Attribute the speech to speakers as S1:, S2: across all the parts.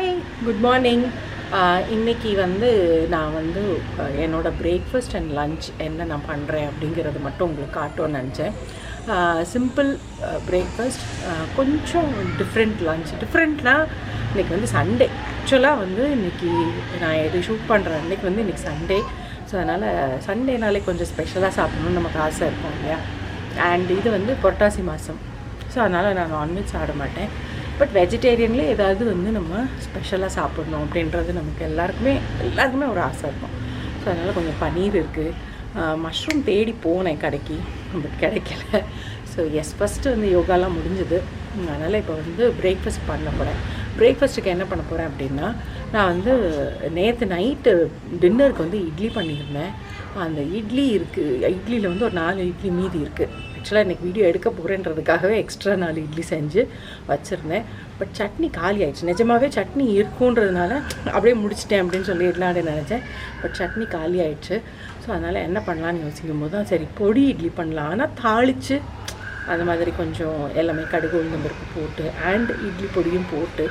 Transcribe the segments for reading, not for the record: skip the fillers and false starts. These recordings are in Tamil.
S1: Hi, good morning. இன்றைக்கி நான் என்னோடய பிரேக்ஃபாஸ்ட் அண்ட் லன்ச் என்ன நான் பண்ணுறேன் அப்படிங்கிறது மட்டும் உங்களுக்கு காட்டணும்னு நினச்சேன். சிம்பிள் பிரேக்ஃபாஸ்ட், கொஞ்சம் டிஃப்ரெண்ட் லன்ச். டிஃப்ரெண்ட்னால் இன்றைக்கி சண்டே. ஆக்சுவலாக இன்றைக்கி நான் எது ஷூட் பண்ணுறேன் அன்றைக்கி இன்றைக்கி சண்டே. ஸோ அதனால் சண்டேனாலே கொஞ்சம் ஸ்பெஷலாக சாப்பிட்ணுன்னு நமக்கு ஆசை இருக்கும் இல்லையா. அண்ட் இது புரட்டாசி மாதம். ஸோ அதனால் நான் நான்வெஜ் சாப்பிட மாட்டேன். பட் வெஜிடேரியன்லேயே ஏதாவது நம்ம ஸ்பெஷலாக சாப்பிட்ணும் அப்படின்றது நமக்கு எல்லாருக்குமே ஒரு ஆசை இருக்கும். ஸோ அதனால் கொஞ்சம் பன்னீர் இருக்குது. மஷ்ரூம் தேடி போனேன் கடைக்கு, பட் கிடைக்கல. ஸோ ஃபஸ்ட்டு யோகாலாம் முடிஞ்சுது. அதனால் இப்போ பிரேக்ஃபாஸ்ட் பண்ண போகிறேன். பிரேக்ஃபாஸ்ட்டுக்கு என்ன பண்ண போகிறேன் அப்படின்னா, நான் நேற்று நைட்டு டின்னருக்கு இட்லி பண்ணியிருந்தேன். அந்த இட்லி இருக்குது, இட்லியில் ஒரு 4 இட்லி மீதி இருக்குது. ஆக்சுவலாக இன்றைக்கி வீடியோ எடுக்க போகிறேன்றதுக்காகவே எக்ஸ்ட்ரா 4 இட்லி செஞ்சு வச்சுருந்தேன். பட் சட்னி காலி ஆகிடுச்சு. நிஜமாகவே சட்னி இருக்குன்றதுனால அப்படியே முடிச்சிட்டேன் அப்படின்னு சொல்லிடலான்னு நினச்சேன். பட் சட்னி காலி ஆகிடுச்சு. ஸோ அதனால் என்ன பண்ணலான்னு யோசிக்கும் போது தான் சரி பொடி இட்லி பண்ணலாம். ஆனால் தாளித்து அந்த மாதிரி கொஞ்சம் எல்லாமே கடுகு உளுந்தம்பருப்பு போட்டு அண்ட் இட்லி பொடியும் போட்டு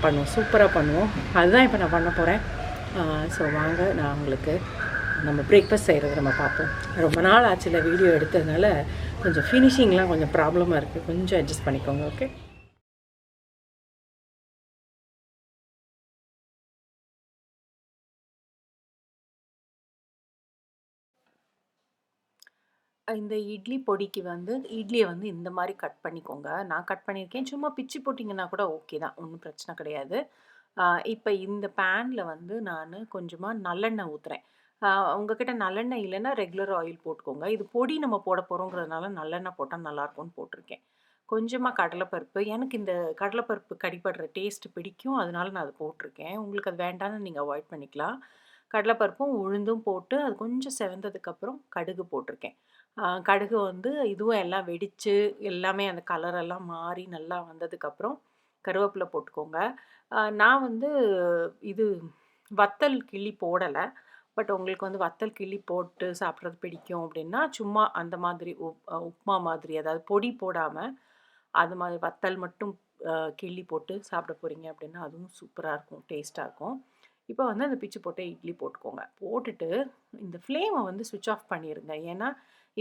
S1: பண்ணுவோம், சூப்பராக பண்ணுவோம். அதுதான் இப்போ நான் பண்ண போகிறேன். ஸோ வாங்க, நான் உங்களுக்கு நம்ம பிரேக்ஃபாஸ்ட் செய்கிறது நம்ம பார்ப்போம். ரொம்ப நாள் ஆச்சுல வீடியோ எடுத்ததுனால கொஞ்சம் ஃபினிஷிங்லாம் கொஞ்சம் ப்ராப்ளமாக இருக்குது. கொஞ்சம் அட்ஜஸ்ட் பண்ணிக்கோங்க. ஓகே, இந்த இட்லி பொடிக்கு இட்லியை இந்த மாதிரி கட் பண்ணிக்கோங்க. நான் கட் பண்ணியிருக்கேன். சும்மா பிச்சு போட்டிங்கன்னா கூட ஓகே தான், ஒன்றும் பிரச்சனை கிடையாது. இப்போ இந்த பேனில் நான் கொஞ்சமாக நல்லெண்ணெய் ஊற்றுறேன். உங்ககிட்ட நல்லெண்ணெய் இல்லைன்னா ரெகுலர் ஆயில் போட்டுக்கோங்க. இது பொடி நம்ம போட போகிறோங்கிறதுனால நல்லெண்ணெய் போட்டால் நல்லாயிருக்கும்னு போட்டிருக்கேன். கொஞ்சமாக கடலைப்பருப்பு, எனக்கு இந்த கடலைப்பருப்பு கடிப்படுற டேஸ்ட்டு பிடிக்கும், அதனால நான் அதை போட்டிருக்கேன். உங்களுக்கு அது வேண்டாம்னு நீங்கள் அவாய்ட் பண்ணிக்கலாம். கடலைப்பருப்பும் உளுந்தும் போட்டு அது கொஞ்சம் செவந்ததுக்கப்புறம் கடுகு போட்டிருக்கேன். கடுகு இதுவும் எல்லாம் வெடித்து எல்லாமே அந்த கலரெல்லாம் மாறி நல்லா வந்ததுக்கப்புறம் கருவேப்பிலை போட்டுக்கோங்க. நான் இது வத்தல் கிள்ளி போடலை. பட் உங்களுக்கு வத்தல் கிள்ளி போட்டு சாப்பிட்றது பிடிக்கும் அப்படின்னா சும்மா அந்த மாதிரி உப்புமா மாதிரி, அதாவது பொடி போடாமல் அது மாதிரி வத்தல் மட்டும் கிள்ளி போட்டு சாப்பிட போகிறீங்க அப்படின்னா அதுவும் சூப்பராக இருக்கும், டேஸ்ட்டாக இருக்கும். இப்போ அந்த பிச்சு போட்டு இட்லி போட்டுக்கோங்க. போட்டுட்டு இந்த ஃப்ளேமை ஸ்விட்ச் ஆஃப் பண்ணிடுங்க. ஏன்னா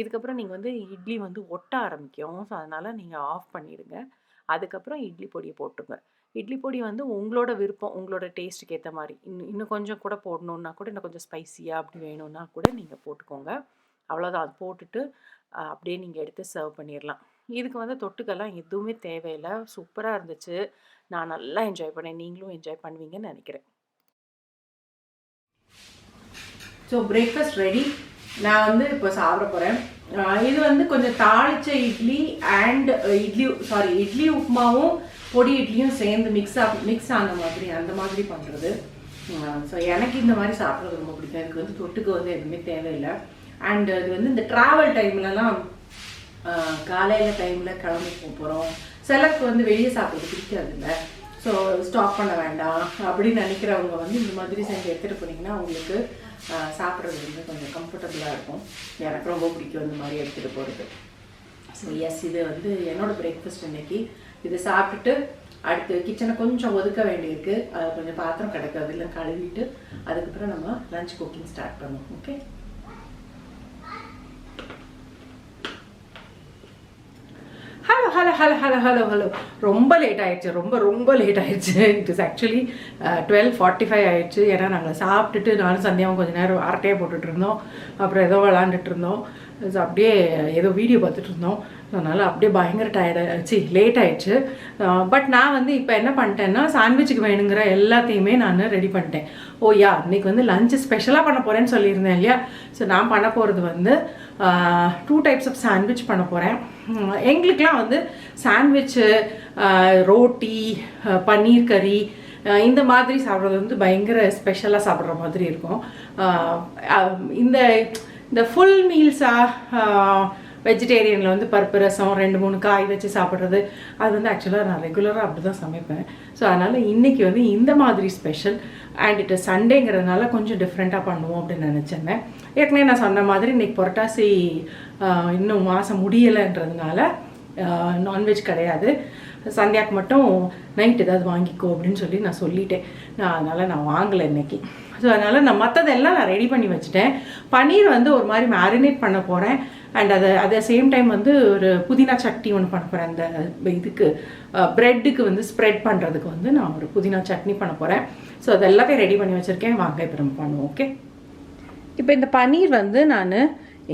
S1: இதுக்கப்புறம் நீங்கள் இட்லி ஒட்ட ஆரம்பிக்கும். ஸோ அதனால் நீங்கள் ஆஃப் பண்ணிடுங்க. அதுக்கப்புறம் இட்லி பொடியை போட்டுருங்க. இட்லி பொடி உங்களோட விருப்பம், உங்களோட டேஸ்ட்டுக்கு ஏற்ற மாதிரி இன்னும் கொஞ்சம் கூட போடணுன்னா கூட, இன்னும் கொஞ்சம் ஸ்பைஸியாக அப்படி வேணும்னா கூட நீங்கள் போட்டுக்கோங்க. அவ்வளோதான். அது போட்டுட்டு அப்படியே நீங்கள் எடுத்து சர்வ் பண்ணிடலாம். இதுக்கு தொட்டுக்கெல்லாம் எதுவுமே தேவையில்லை. சூப்பராக இருந்துச்சு. நான் நல்லா என்ஜாய் பண்ணேன். நீங்களும் என்ஜாய் பண்ணுவீங்கன்னு நினைக்கிறேன். So breakfast ready. நான் இப்போ சாப்பிட போகிறேன். இது கொஞ்சம் தாளித்த இட்லி அண்ட் இட்லி உப்புமாவும் பொடி இட்லியும் சேர்ந்து மிக்ஸ் ஆன மாதிரி அந்த மாதிரி பண்ணுறது. ஸோ எனக்கு இந்த மாதிரி சாப்பிட்றது ரொம்ப பிடிக்கும். எனக்கு தொட்டுக்கு எதுவுமே தேவையில்லை. அண்ட் இது இந்த ட்ராவல் டைம்லலாம் காலையில் டைமில் கிளம்பி போகிறோம். சிலருக்கு வெளியே சாப்பிட்றது பிடிக்காது இல்லை. ஸோ ஸ்டாப் பண்ண வேண்டாம் அப்படின்னு நினைக்கிறவங்க இந்த மாதிரி செஞ்சு எடுத்துகிட்டு போனீங்கன்னா உங்களுக்கு சாப்பிட்றது கொஞ்சம் கம்ஃபர்டபுளாக இருக்கும். எனக்கு ரொம்ப பிடிக்கும் இந்த மாதிரி எடுத்துகிட்டு போகிறது. ஸோ இது என்னோடய பிரேக்ஃபாஸ்ட் இன்றைக்கி. இது சாப்பிட்டுட்டு அடுத்து கிச்சனை கொஞ்சம் ஒதுக்க வேண்டியிருக்கு. கொஞ்சம் பாத்திரம் கிடக்காது இல்லை, கழுவிட்டு அதுக்கப்புறம் நம்ம லஞ்ச் குக்கிங் ஸ்டார்ட் பண்ணுவோம். Okay, hello. ரொம்ப லேட் ஆகிடுச்சு, ரொம்ப லேட் ஆகிடுச்சு. இட் இஸ் ஆக்சுவலி 12:45 ஆகிடுச்சு. ஏன்னா நாங்கள் சாப்பிட்டுட்டு நானும் சந்தியாவும் கொஞ்சம் நேரம் அரட்டையாக போட்டுட்டு இருந்தோம். அப்புறம் ஏதோ விளாண்டுட்டு இருந்தோம். ஸோ அப்படியே ஏதோ வீடியோ பார்த்துட்டு இருந்தோம். அதனால் அப்படியே பயங்கர டயர்டாகிடுச்சு, லேட் ஆகிடுச்சு. பட் நான் இப்போ என்ன பண்ணிட்டேன்னா, சாண்ட்விச்சுக்கு வேணுங்கிற எல்லாத்தையுமே நான் ரெடி பண்ணிட்டேன். இன்றைக்கி லஞ்சு ஸ்பெஷலாக பண்ண போகிறேன்னு சொல்லியிருந்தேன் இல்லையா. ஸோ நான் பண்ண போகிறது 2 டைப்ஸ் ஆஃப் சாண்ட்விச் பண்ண போகிறேன். எங்களுக்கெலாம் சாண்ட்விச்சு, ரோட்டி, பன்னீர் கறி இந்த மாதிரி சாப்பிட்றது பயங்கர ஸ்பெஷலாக சாப்பிட்ற மாதிரி இருக்கும். இந்த ஃபுல் மீல்ஸாக வெஜிடேரியனில் பருப்பு ரசம் 2-3 காய் வச்சு சாப்பிட்றது அது ஆக்சுவலாக நான் ரெகுலராக அப்படி தான் சமைப்பேன். ஸோ அதனால் இன்றைக்கி இந்த மாதிரி ஸ்பெஷல் அண்ட் இட் சண்டேங்கிறதுனால கொஞ்சம் டிஃப்ரெண்ட்டாக பண்ணுவோம் அப்படின்னு நினச்சிருந்தேன். ஏற்கனவே நான் சொன்ன மாதிரி இன்றைக்கி புரட்டாசி இன்னும் மாதம் முடியலைன்றதுனால நான்வெஜ் கிடையாது. சந்தியாவுக்கு மட்டும் நைட் ஏதாவது வாங்கிக்கோ அப்படின்னு சொல்லி நான் சொல்லிட்டேன். அதனால் நான் வாங்கலை இன்னைக்கு. ஸோ அதனால் நான் மற்றதெல்லாம் நான் ரெடி பண்ணி வச்சுட்டேன். பன்னீர் வந்து ஒரு மாதிரி மேரினேட் பண்ண போகிறேன். அண்ட் அதை சேம் டைம் வந்து ஒரு புதினா சட்னி ஒன்று பண்ண போகிறேன். அந்த இதுக்கு ப்ரெட்டுக்கு வந்து ஸ்ப்ரெட் பண்ணுறதுக்கு வந்து நான் ஒரு புதினா சட்னி பண்ண போகிறேன். ஸோ அது எல்லாத்தையும் ரெடி பண்ணி வச்சுருக்கேன். வாங்க இப்போ நம்ம பண்ணுவோம். ஓகே, இப்போ இந்த பன்னீர் வந்து நான்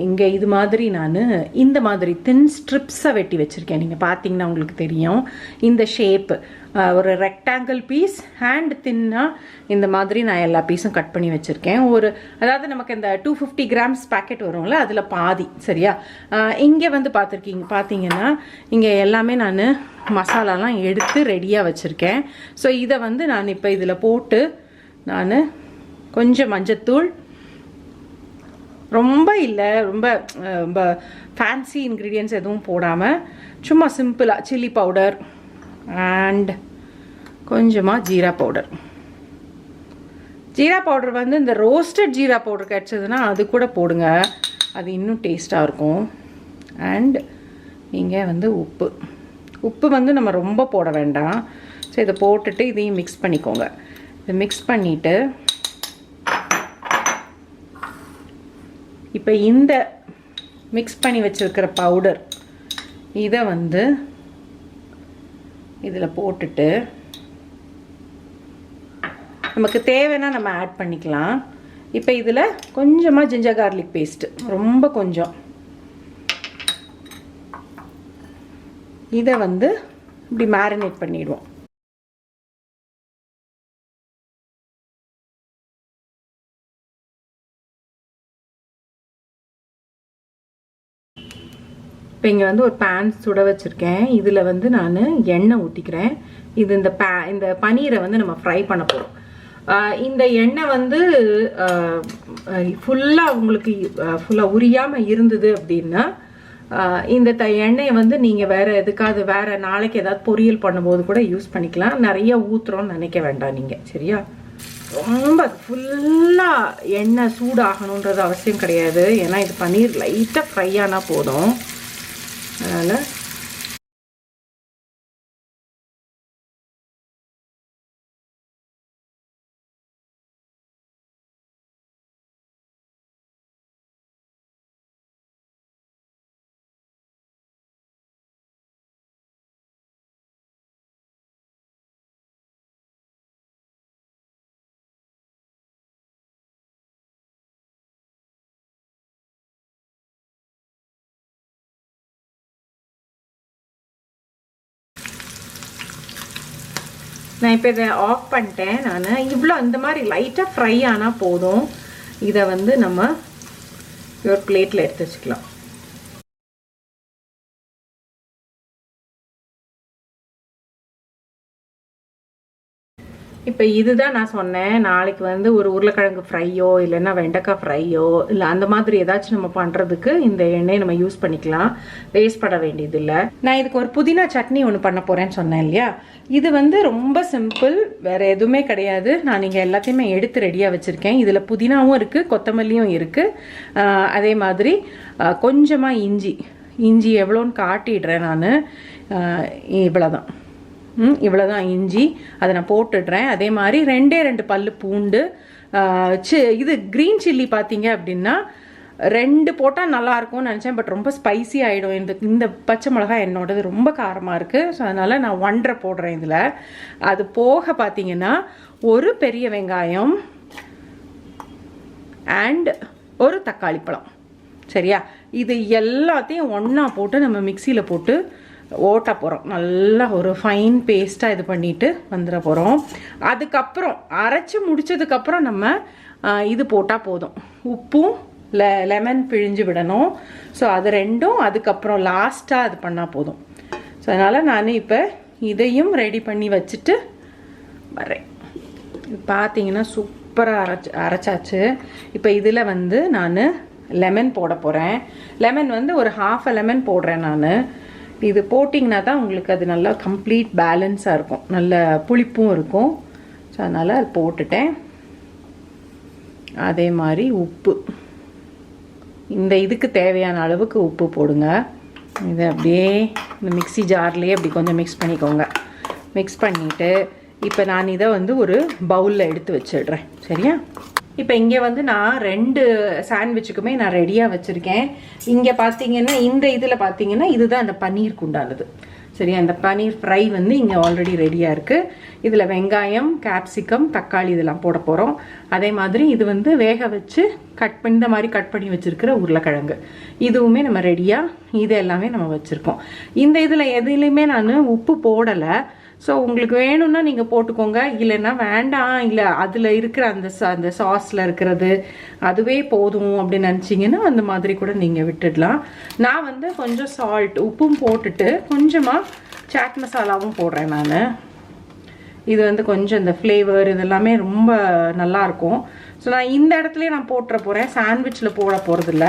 S1: இங்கே இது மாதிரி நான் இந்த மாதிரி தின் ஸ்ட்ரிப்ஸை வெட்டி வச்சுருக்கேன். நீங்கள் பார்த்தீங்கன்னா உங்களுக்கு தெரியும் இந்த ஷேப்பு. ஒரு ரெக்டாங்கிள் பீஸ் ஹேண்ட் தின்னாக இந்த மாதிரி நான் எல்லா பீஸும் கட் பண்ணி வச்சுருக்கேன். அதாவது நமக்கு இந்த 250 grams பேக்கெட் வரும்ல, அதில் பாதி. சரியா? இங்கே வந்து பார்த்தீங்கன்னா இங்கே எல்லாமே நான் மசாலாலாம் எடுத்து ரெடியாக வச்சுருக்கேன். ஸோ இதை வந்து நான் இப்போ இதில் போட்டு நான் கொஞ்சம் மஞ்சத்தூள், ரொம்ப இல்லை ரொம்ப ஃபேன்சி இன்க்ரீடியன்ட்ஸ் எதுவும் போடாமல் சும்மா சிம்பிளாக சில்லி பவுடர் அண்ட் கொஞ்சமாக ஜீரா பவுடர். ஜீரா பவுடர் வந்து இந்த ரோஸ்டட் ஜீரா பவுடர் கிடச்சதுன்னா அது கூட போடுங்க, அது இன்னும் டேஸ்ட்டாக இருக்கும். அண்ட் இங்கே வந்து உப்பு வந்து நம்ம ரொம்ப போட வேண்டாம். ஸோ இதை போட்டுட்டு இதையும் மிக்ஸ் பண்ணிக்கோங்க. இதை மிக்ஸ் பண்ணிவிட்டு இப்போ இந்த மிக்ஸ் பண்ணி வச்சுருக்கிற பவுடர் இதை வந்து இதில் போட்டுட்டு நமக்கு தேவைன்னா நம்ம ஆட் பண்ணிக்கலாம். இப்போ இதில் கொஞ்சமாக ஜிஞ்சர் கார்லிக் பேஸ்ட்டு, ரொம்ப கொஞ்சம். இதை வந்து இப்படி மேரினேட் பண்ணிடுவோம். இப்போ இங்கே வந்து ஒரு பேன் சுட வச்சுருக்கேன். இதில் வந்து நான் எண்ணெய் ஊற்றிக்கிறேன். இது இந்த பன்னீரை வந்து நம்ம ஃப்ரை பண்ண போகிறோம். இந்த எண்ணெய் வந்து ஃபுல்லாக உங்களுக்கு ஃபுல்லாக உரியாமல் இருந்தது அப்படின்னா இந்த எண்ணெயை வந்து நீங்கள் வேறு நாளைக்கு ஏதாவது பொரியல் பண்ணும்போது கூட யூஸ் பண்ணிக்கலாம். நிறைய ஊற்றுறோன்னு நினைக்க வேண்டாம் நீங்கள். சரியா? ரொம்ப ஃபுல்லாக எண்ணெய் சூடாகணுன்றது அவசியம் கிடையாது. ஏன்னா இது பன்னீர் லைட்டாக ஃப்ரை ஆனால் போதும். அதனால் நான் இப்போ இதை ஆஃப் பண்ணிட்டேன். நான் இவ்வளோ இந்த மாதிரி லைட்டாக ஃப்ரை ஆனால் போதும். இதை வந்து நம்ம ஒரு பிளேட்டில் எடுத்து வச்சுக்கலாம். இப்போ இதுதான் நான் சொன்னேன், நாளைக்கு வந்து ஒரு உருளைக்கிழங்கு ஃப்ரையோ இல்லைன்னா வெண்டைக்காய் ஃப்ரையோ இல்லை அந்த மாதிரி ஏதாச்சும் நம்ம பண்ணுறதுக்கு இந்த எண்ணெயை நம்ம யூஸ் பண்ணிக்கலாம். வேஸ்ட் பண்ண வேண்டியதில்லை. நான் இதுக்கு ஒரு புதினா சட்னி ஒன்று பண்ண போகிறேன்னு சொன்னேன் இல்லையா? இது வந்து ரொம்ப சிம்பிள், வேறு எதுவுமே கிடையாது. நான் இங்கே எல்லாத்தையுமே எடுத்து ரெடியாக வச்சுருக்கேன். இதில் புதினாவும் இருக்குது, கொத்தமல்லியும் இருக்குது. அதே மாதிரி கொஞ்சமாக இஞ்சி எவ்வளோன்னு காட்டிடுறேன் நான். இவ்வளோதான் இவ்வளோதான் இஞ்சி, அதை நான் போட்டுடுறேன். அதே மாதிரி 2 பல்லு பூண்டு. இது க்ரீன் சில்லி பார்த்தீங்க அப்படின்னா 2 போட்டால் நல்லாயிருக்கும்னு நினச்சேன். பட் ரொம்ப ஸ்பைசி ஆகிடும். இந்த பச்சை மிளகாய் என்னோடது ரொம்ப காரமாக இருக்குது. ஸோ அதனால் நான் 1.5 போடுறேன் இதில். அது போக பார்த்தீங்கன்னா ஒரு பெரிய வெங்காயம் அண்ட் ஒரு தக்காளி பழம். சரியா? இது எல்லாத்தையும் ஒன்றா போட்டு நம்ம மிக்சியில் போட்டு ஓட்ட போகிறோம். நல்லா ஒரு ஃபைன் பேஸ்ட்டாக இது பண்ணிவிட்டு வந்துட போகிறோம். அதுக்கப்புறம் அரைச்சி முடித்ததுக்கப்புறம் நம்ம இது போட்டால் போதும். உப்பும் லெமன் பிழிஞ்சு விடணும். ஸோ அது ரெண்டும் அதுக்கப்புறம் லாஸ்ட்டாக அது பண்ணால் போதும். ஸோ அதனால் நான் இப்போ இதையும் ரெடி பண்ணி வச்சுட்டு வரேன். பார்த்தீங்கன்னா சூப்பராக அரைச்சாச்சு. இப்போ இதில் வந்து நான் லெமன் போட போகிறேன். லெமன் வந்து ஒரு 1/2 லெமன் போடுறேன் நான். இது போட்டிங்கன்னா தான் உங்களுக்கு அது நல்லா கம்ப்ளீட் பேலன்ஸாக இருக்கும், நல்ல புளிப்பும் இருக்கும். ஸோ அதனால் அது போட்டுட்டேன். அதே மாதிரி உப்பு, இந்த இதுக்கு தேவையான அளவுக்கு உப்பு போடுங்க. இதை அப்படியே இந்த மிக்ஸி ஜார்லேயே அப்படி கொஞ்சம் மிக்ஸ் பண்ணிக்கோங்க. மிக்ஸ் பண்ணிவிட்டு இப்போ நான் இதை வந்து ஒரு பவுலில் எடுத்து வச்சிடுறேன். சரியா? இப்போ இங்கே வந்து நான் 2 சாண்ட்விச்சுக்குமே நான் ரெடியாக வச்சுருக்கேன். இங்கே பார்த்தீங்கன்னா இந்த இதில் பார்த்தீங்கன்னா இதுதான் அந்த பன்னீருக்கு உண்டானது. சரியா? அந்த பன்னீர் ஃப்ரை வந்து இங்கே ஆல்ரெடி ரெடியாக இருக்குது. இதில் வெங்காயம், கேப்சிகம், தக்காளி இதெல்லாம் போட போகிறோம். அதே மாதிரி இது வந்து வேக வச்சு இந்த மாதிரி கட் பண்ணி வச்சுருக்கிற உருளைக்கிழங்கு இதுவுமே நம்ம ரெடியாக இது எல்லாமே நம்ம வச்சுருக்கோம். இந்த இதில் எதுலேயுமே நான் உப்பு போடலை. ஸோ உங்களுக்கு வேணும்னா நீங்கள் போட்டுக்கோங்க, இல்லைன்னா வேண்டாம், இல்லை அதில் இருக்கிற அந்த சாஸில் இருக்கிறது அதுவே போதும் அப்படின்னு நினச்சிங்கன்னா அந்த மாதிரி கூட நீங்கள் விட்டுடலாம். நான் வந்து கொஞ்சம் சால்ட் உப்பும் போட்டுட்டு கொஞ்சமாக சாட் மசாலாவும் போடுறேன் நான். இது வந்து கொஞ்சம் இந்த ஃப்ளேவர் இதெல்லாமே ரொம்ப நல்லாயிருக்கும். ஸோ நான் இந்த இடத்துலையே நான் போட்டுற போகிறேன், சாண்ட்விச்சில் போட போகிறதில்ல.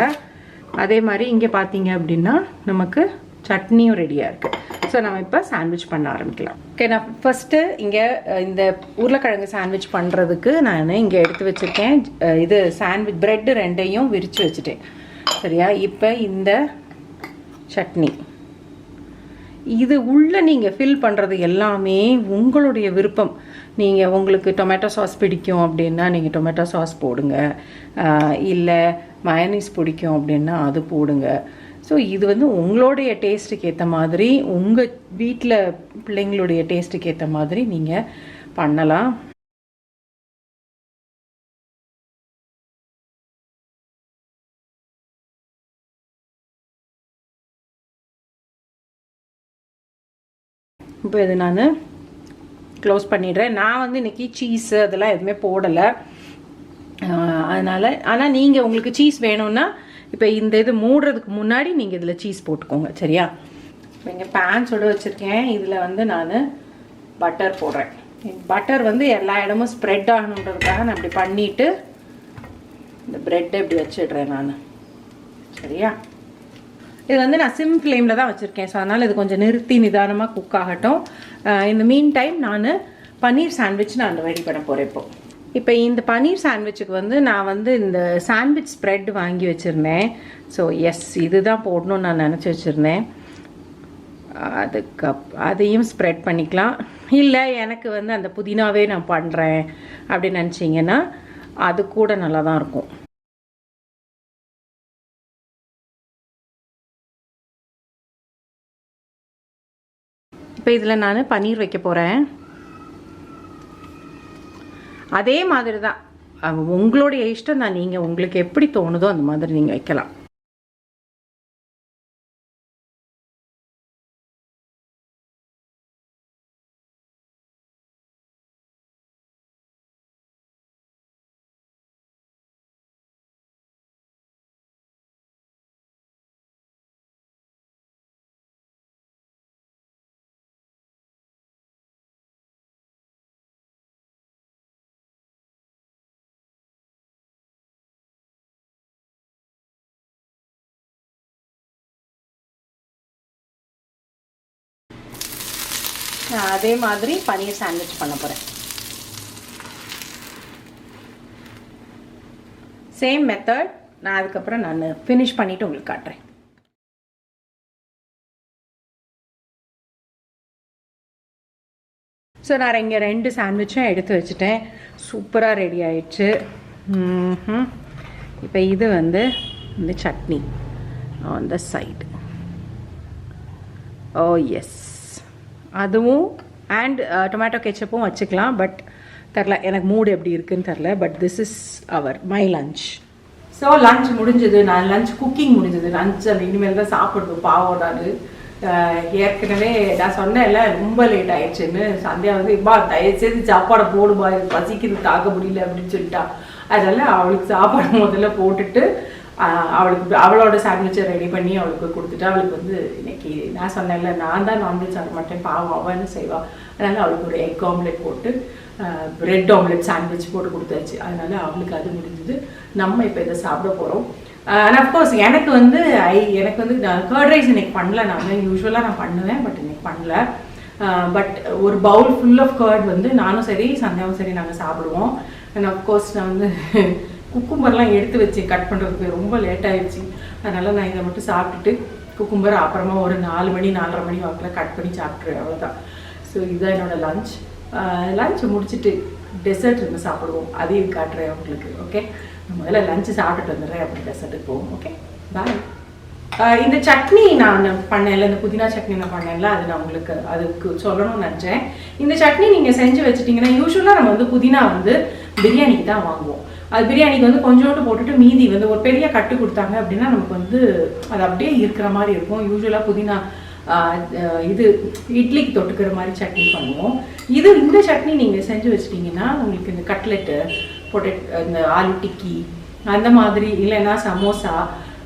S1: அதே மாதிரி இங்கே பார்த்தீங்க அப்படின்னா நமக்கு சட்னியும் ரெடியாக இருக்குது. ஸோ நம்ம இப்போ சாண்ட்விச் பண்ண ஆரம்பிக்கலாம். ஓகே, நான் ஃபஸ்ட்டு இங்கே இந்த உருளைக்கிழங்கு சாண்ட்விச் பண்ணுறதுக்கு நான் இங்கே எடுத்து வச்சுருக்கேன். இது சாண்ட்விச் ப்ரெட்டு 2ஐயும் விரித்து வச்சுட்டேன். சரியா? இப்போ இந்த சட்னி இது உள்ளே நீங்கள் ஃபில் பண்ணுறது எல்லாமே உங்களுடைய விருப்பம். நீங்கள் உங்களுக்கு டொமேட்டோ சாஸ் பிடிக்கும் அப்படின்னா நீங்கள் டொமேட்டோ சாஸ் போடுங்க, இல்லை மயனீஸ் பிடிக்கும் அப்படின்னா அது போடுங்க. ஸோ இது வந்து உங்களுடைய டேஸ்ட்டுக்கு ஏற்ற மாதிரி, உங்கள் வீட்டில் பிள்ளைங்களுடைய டேஸ்ட்டுக்கு ஏற்ற மாதிரி நீங்கள் பண்ணலாம். இப்போ இது நான் க்ளோஸ் பண்ணிடுறேன். நான் வந்து இன்றைக்கி சீஸு அதெல்லாம் எதுவுமே போடலை, அதனால். ஆனால் நீங்கள் உங்களுக்கு சீஸ் வேணும்னா இப்போ இந்த இது மூடுறதுக்கு முன்னாடி நீங்கள் இதில் சீஸ் போட்டுக்கோங்க. சரியா? இப்போ இங்கே பேன் சுட வச்சுருக்கேன். இதில் வந்து நான் பட்டர் போடுறேன். பட்டர் வந்து எல்லா இடமும் ஸ்ப்ரெட் ஆகணுன்றதுக்காக நான் இப்படி பண்ணிவிட்டு இந்த ப்ரெட்டை இப்படி வச்சிடுறேன் நான். சரியா? இது வந்து நான் சிம் ஃப்ளேமில் தான் வச்சுருக்கேன். ஸோ அதனால் இது கொஞ்சம் நிறுத்தி நிதானமாக குக் ஆகட்டும். இந்த மீன் டைம் நான் பன்னீர் சாண்ட்விச் நான் ரெடி பண்ண போகிறேன். இப்போ இந்த பன்னீர் சாண்ட்விச்சுக்கு வந்து நான் வந்து இந்த சாண்ட்விச் ஸ்ப்ரெட் வாங்கி வச்சுருந்தேன். ஸோ எஸ், இதுதான் போடணும்னு நான் நினச்சி வச்சுருந்தேன். அதையும் ஸ்ப்ரெட் பண்ணிக்கலாம். இல்லை எனக்கு வந்து அந்த புதினாவே நான் பண்ணுறேன் அப்படின்னு நினச்சிங்கன்னா அது கூட நல்லா தான் இருக்கும். இப்போ இதில் நான் பன்னீர் வைக்க போகிறேன். அதே மாதிரி தான், உங்களுடைய இஷ்டம் தான். நீங்கள் உங்களுக்கு எப்படி தோணுதோ அந்த மாதிரி நீங்கள் வைக்கலாம். அதே மாதிரி பன்னீர் சாண்ட்விச் பண்ண போகிறேன். Same method. நான் அதுக்கப்புறம் நான் ஃபினிஷ் பண்ணிவிட்டு உங்களுக்கு காட்டுறேன். ஸோ நான் இங்கே 2 சாண்ட்விச்சும் எடுத்து வச்சுட்டேன். சூப்பராக ரெடி ஆயிடுச்சு. இப்போ இது வந்து இந்த chutney on the side. Oh yes, அதுவும் அண்ட் டொமேட்டோ கெச்சப்பும் வச்சுக்கலாம். பட் தெரில, எனக்கு மூடு எப்படி இருக்குன்னு தெரில. But this is my lunch. So lunch முடிஞ்சது. நான் லஞ்ச் குக்கிங் முடிஞ்சது. லஞ்ச் அது இனிமேல் தான் சாப்பிடுது. பாவம் நான் ஏற்கனவே நான் சொன்னேன்ல ரொம்ப லேட் ஆயிடுச்சுன்னு. சந்தியா வந்து இப்பா தயவுசெய்து சாப்பாடை போடுமா, இது பசிக்குது தாக்க முடியல அப்படின்னு சொல்லிட்டா. அதனால் அவளுக்கு சாப்பாடு முதல்ல போட்டுட்டு அவளோட சாண்ட்விச்சை ரெடி பண்ணி அவளுக்கு கொடுத்துட்டு, அவளுக்கு வந்து இன்னைக்கு நான் சொன்னேன்ல நான் தான் நான்வெஜ் சாப்பிட மாட்டேன், பாவம் அவன்னு செய்வாள். அதனால் அவளுக்கு ஒரு எக் ஆம்லெட் போட்டு பிரெட் ஆம்லெட் சாண்ட்விச் போட்டு கொடுத்தாச்சு. அதனால் அவளுக்கு அது முடிஞ்சது. நம்ம இப்போ இதை சாப்பிட போகிறோம். அண்ட் அஃப்கோர்ஸ் எனக்கு வந்து நான் கர்ட் ரைஸ் இன்னைக்கு பண்ணல. நான் யூஸ்வலாக நான் பண்ணுவேன், பட் இன்னைக்கு பண்ணல. பட் ஒரு பவுல் ஃபுல் ஆஃப் கர்ட் வந்து நானும் சரி சந்தியாவும் சரி நாங்கள் சாப்பிடுவோம். அண்ட் அஃப்கோர்ஸ் நான் வந்து குக்கும்பர்லாம் எடுத்து வச்சு கட் பண்ணுறதுக்கு ரொம்ப லேட் ஆகிடுச்சு. அதனால் நான் இதை மட்டும் சாப்பிட்டுட்டு குக்கும்பர் அப்புறமா ஒரு 4 மணி 4:30 மணி வாக்கில் கட் பண்ணி சாப்பிட்ருவேன், அவ்வளோதான். ஸோ இதுதான் என்னோடய லஞ்ச் முடிச்சுட்டு டெசர்ட் இருந்து சாப்பிடுவோம், அதையும் காட்டுறேன் உங்களுக்கு. ஓகே, முதல்ல லஞ்சு சாப்பிட்டுட்டு வந்துடுறேன், அப்புறம் டெசர்ட்டுக்கு போவோம். ஓகே, பாய். இந்த சட்னி நான் பண்ணேன்ல, இந்த புதினா சட்னி நான் பண்ணேன்ல, அது நான் உங்களுக்கு அதுக்கு சொல்லணும்னு நினச்சேன். இந்த சட்னி நீங்கள் செஞ்சு வச்சுட்டிங்கன்னா, யூஸ்வலாக நம்ம வந்து புதினா வந்து பிரியாணிக்கு தான் வாங்குவோம். அது பிரியாணிக்கு வந்து கொஞ்சோண்டு போட்டுட்டு மீதி வந்து ஒரு பெரிய கட்டு கொடுத்தாங்க அப்படின்னா நமக்கு வந்து அது அப்படியே இருக்கிற மாதிரி இருக்கும். யூஸ்வலாக புதினா இது இட்லிக்கு தொட்டுக்கிற மாதிரி சட்னி பண்ணுவோம். இந்த சட்னி நீங்கள் செஞ்சு வச்சிட்டிங்கன்னா உங்களுக்கு இந்த கட்லெட்டு இந்த ஆலு டிக்கி அந்த மாதிரி, இல்லைன்னா சமோசா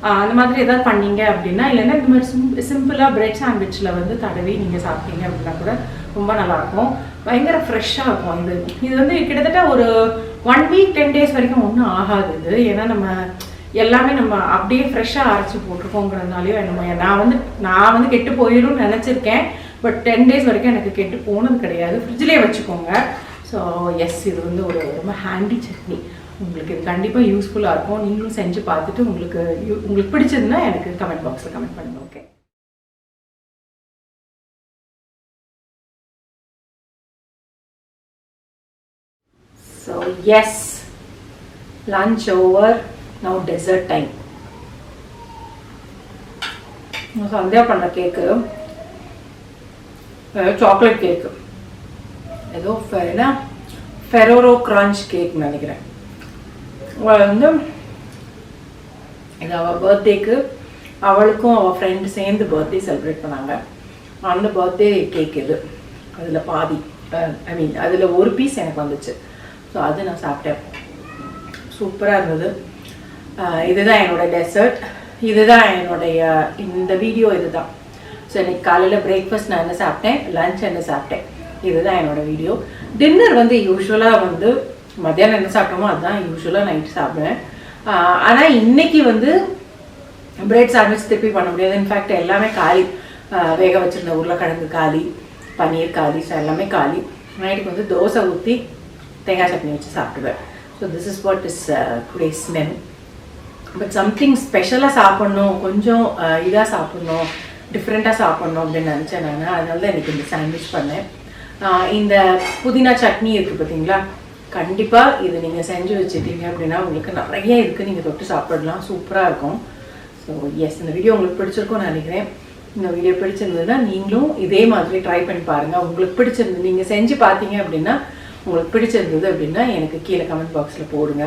S1: அந்த மாதிரி எதாவது பண்ணீங்க அப்படின்னா, இல்லைன்னா இந்த மாதிரி சிம்பிளாக பிரெட் சாண்ட்விச்சில் வந்து தடவி நீங்கள் சாப்பிட்டீங்க அப்படின்னா கூட ரொம்ப நல்லாயிருக்கும். பயங்கர ஃப்ரெஷ்ஷாக இருக்கும். இது வந்து கிட்டத்தட்ட ஒரு 1 வீக் 10 டேஸ் வரைக்கும் ஒன்றும் ஆகாது இது. ஏன்னா நம்ம எல்லாமே நம்ம அப்படியே ஃப்ரெஷ்ஷாக அரைச்சி போட்டிருக்கோங்கிறதுனாலையோ என்னமோ நான் வந்து கெட்டு போயிடும்னு நினச்சிருக்கேன். பட் 10 டேஸ் வரைக்கும் எனக்கு கெட்டு போனது கிடையாது. ஃப்ரிட்ஜ்லேயே வச்சுக்கோங்க. ஸோ எஸ், இது வந்து ஒரு ரொம்ப ஹேண்டி சட்னி. உங்களுக்கு இது கண்டிப்பாக யூஸ்ஃபுல்லாக இருக்கும். நீங்களும் செஞ்சு பார்த்துட்டு உங்களுக்கு பிடிச்சதுன்னா எனக்கு கமெண்ட் பாக்ஸில் கமெண்ட் பண்ணுங்கள். Okay, so yes, lunch over, now dessert time. Sandhya பண்ண கேக்கு, சாக்லேட் கேக்கு, ஏதோ என்ன ஃபெரோரோ கிரன்ச் கேக் நினைக்கிறேன். வந்து இது அவள் பர்த்டேக்கு அவளுக்கும் அவள் ஃப்ரெண்டு சேர்ந்து பர்த்டே செலிப்ரேட் பண்ணாங்க. அந்த பர்த்டே கேக் இது. அதில் பாதி அதில் ஒரு பீஸ் எனக்கு வந்துச்சு. ஸோ அது நான் சாப்பிட்டேன், சூப்பராக இருந்தது. இதுதான் என்னோடய டெசர்ட், இதுதான் என்னுடைய இந்த வீடியோ இதுதான். ஸோ இன்னைக்கு காலையில் பிரேக்ஃபாஸ்ட் நான் என்ன சாப்பிட்டேன், லஞ்ச் என்ன சாப்பிட்டேன், இதுதான் என்னோடய வீடியோ. டின்னர் வந்து யூஸ்வலாக வந்து மத்தியானம் என்ன சாப்பிட்டோமோ அதுதான் யூஸ்வலாக நைட்டு சாப்பிடுவேன். ஆனால் இன்னைக்கு வந்து பிரெட் சாண்ட்விச் திருப்பி பண்ண முடியாது. இன்ஃபேக்ட் எல்லாமே காலி. வேக வச்சுருந்த உருளைக்கிழங்கு காலி, பன்னீர் காலி, ஸோ எல்லாமே காலி. நைட்டுக்கு வந்து தோசை ஊற்றி தேங்காய் சட்னி வச்சு சாப்பிடுவேன். So this is what is today's menu. But something ஸ்பெஷலாக சாப்பிட்ணும், கொஞ்சம் இதாக சாப்பிட்ணும், டிஃப்ரெண்ட்டாக சாப்பிட்ணும் அப்படின்னு நினச்சேன் நான். அதனால தான் எனக்கு இந்த சாண்ட்விச் பண்ணேன். இந்த புதினா சட்னி இருக்குது பார்த்தீங்களா, கண்டிப்பாக இது நீங்கள் செஞ்சு வச்சுட்டீங்க அப்படின்னா உங்களுக்கு நிறைய இருக்குது, நீங்கள் தொட்டு சாப்பிடலாம், சூப்பராக இருக்கும். ஸோ எஸ், இந்த வீடியோ உங்களுக்கு பிடிச்சிருக்கும்னு நினைக்கிறேன். இந்த வீடியோ பிடிச்சிருந்ததுன்னா நீங்களும் இதே மாதிரி ட்ரை பண்ணி பாருங்கள். உங்களுக்கு பிடிச்சிருந்தது நீங்கள் செஞ்சு பார்த்தீங்க அப்படின்னா, உங்களுக்கு பிடிச்சிருந்தது அப்படின்னா எனக்கு கீழே கமெண்ட் பாக்ஸில் போடுங்க.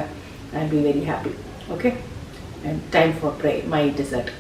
S1: I will be very happy. Okay, and time for my dessert.